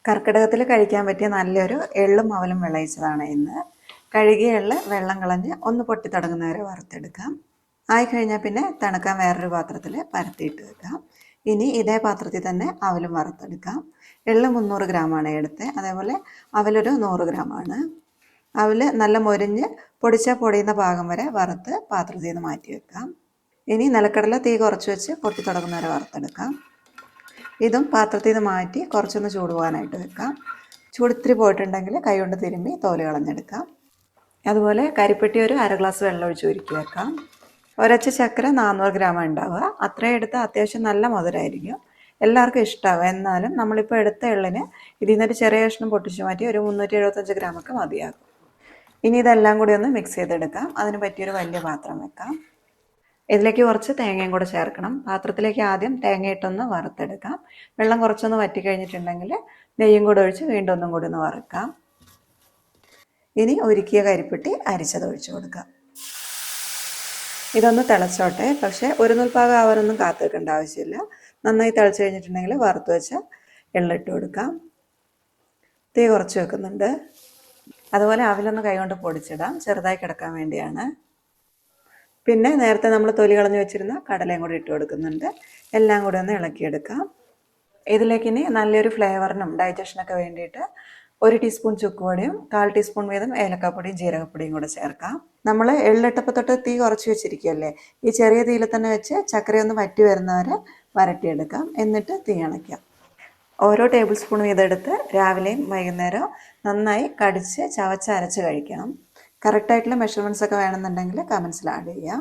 കർക്കിടകത്തിൽ കഴിക്കാൻ പറ്റിയ നല്ലൊരു എള്ളും അവലും വിളയിച്ചതാണ് ഇന്ന്. കഴുകിയ എള്ള് വെള്ളം കളഞ്ഞ് ഒന്ന് പൊട്ടി തുടങ്ങുന്നവരെ വറുത്തെടുക്കാം. ആയിക്കഴിഞ്ഞാൽ പിന്നെ തണുക്കാൻ വേറൊരു പാത്രത്തിൽ പരത്തിയിട്ട് വെക്കാം. ഇനി ഇതേ പാത്രത്തിൽ തന്നെ അവലും വറുത്തെടുക്കാം. എള്ള് 300 ഗ്രാമാണ് എടുത്തത്. അതേപോലെ അവലൊരു 100 ഗ്രാമാണ്. അവല് നല്ല മൊരിഞ്ഞ് പൊടിയുന്ന പാകം വരെ വറുത്ത് പാത്രത്തിൽ നിന്ന് മാറ്റി വെക്കാം. ഇനി നിലക്കടല തീ കുറച്ച് വെച്ച് പൊട്ടി തുടങ്ങുന്നവരെ വറുത്തെടുക്കാം. ഇതും പാത്രത്തിൽ നിന്ന് മാറ്റി കുറച്ചൊന്ന് ചൂടുപോകാനായിട്ട് വെക്കാം. ചൂടിത്തിരി പോയിട്ടുണ്ടെങ്കിൽ കൈകൊണ്ട് തിരുമ്മി തോല് കളഞ്ഞെടുക്കാം. അതുപോലെ കരിപ്പെട്ടി ഒരു 1/2 ഗ്ലാസ് വെള്ളം ഒഴിച്ച് ഉരുക്കി വെക്കാം. ഒരച്ച ചക്കര 400 ഗ്രാം ഉണ്ടാവുക. അത്രയും എടുത്താൽ അത്യാവശ്യം നല്ല മധുരമായിരിക്കും, എല്ലാവർക്കും ഇഷ്ടമാകും. എന്നാലും നമ്മളിപ്പോൾ എടുത്ത എള്ളിന് ഇതിൽ നിന്നൊരു ചെറിയ കഷ്ണം പൊട്ടിച്ച് മാറ്റി ഒരു 375 ഗ്രാമൊക്കെ മതിയാകും. ഇനി ഇതെല്ലാം കൂടി ഒന്ന് മിക്സ് ചെയ്തെടുക്കാം. അതിന് പറ്റിയൊരു വലിയ പാത്രം വെക്കാം. ഇതിലേക്ക് കുറച്ച് തേങ്ങയും കൂടെ ചേർക്കണം. പാത്രത്തിലേക്ക് ആദ്യം തേങ്ങയിട്ടൊന്ന് വറുത്തെടുക്കാം. വെള്ളം കുറച്ചൊന്ന് വറ്റി കഴിഞ്ഞിട്ടുണ്ടെങ്കിൽ നെയ്യും കൂടെ ഒഴിച്ച് വീണ്ടും ഒന്നും കൂടി ഒന്ന് വറുക്കാം. ഇനി ഉരുക്കിയ കരിപ്പെട്ടി അരിച്ചത് ഒഴിച്ചു കൊടുക്കാം. ഇതൊന്ന് തിളച്ചോട്ടെ. പക്ഷേ ഒരു നൂൽപ്പാകം ആവാനൊന്നും കാത്തു വെക്കേണ്ട ആവശ്യമില്ല. നന്നായി തിളച്ച് കഴിഞ്ഞിട്ടുണ്ടെങ്കിൽ വറുത്ത് വെച്ച എള്ളിട്ട് കൊടുക്കാം. തീ കുറച്ച് വെക്കുന്നുണ്ട്. അതുപോലെ അവിലൊന്ന് കൈകൊണ്ട് പൊടിച്ചിടാം, ചെറുതായി കിടക്കാൻ വേണ്ടിയാണ്. പിന്നെ നേരത്തെ നമ്മൾ തൊലി കളഞ്ഞ് വെച്ചിരുന്ന കടലയും കൂടി ഇട്ട് കൊടുക്കുന്നുണ്ട്. എല്ലാം കൂടി ഒന്ന് ഇളക്കിയെടുക്കാം. ഇതിലേക്ക് ഇനി നല്ലൊരു ഫ്ലേവറിനും ഡൈജഷനൊക്കെ വേണ്ടിയിട്ട് 1 ടീസ്പൂൺ ചുക്കുപൊടിയും 1/4 ടീസ്പൂൺ വീതം ഏലക്കാപ്പൊടിയും ജീരകപ്പൊടിയും കൂടെ ചേർക്കാം. നമ്മൾ എള്ളിട്ടപ്പോൾ തൊട്ട് തീ കുറച്ച് വെച്ചിരിക്കുകയല്ലേ, ഈ ചെറിയ തീയിൽ തന്നെ വെച്ച് ചക്കരയൊന്ന് വറ്റി വരുന്നവരെ വരട്ടിയെടുക്കാം. എന്നിട്ട് തീ അണയ്ക്കാം. ഓരോ ടേബിൾ സ്പൂൺ വീതം എടുത്ത് രാവിലെയും വൈകുന്നേരവും നന്നായി കടിച്ച് ചവച്ചരച്ച് കഴിക്കണം. കറക്റ്റായിട്ടുള്ള മെഷർമെൻറ്റ്സ് ഒക്കെ വേണമെന്നുണ്ടെങ്കിൽ കമൻസിൽ ആഡ് ചെയ്യാം.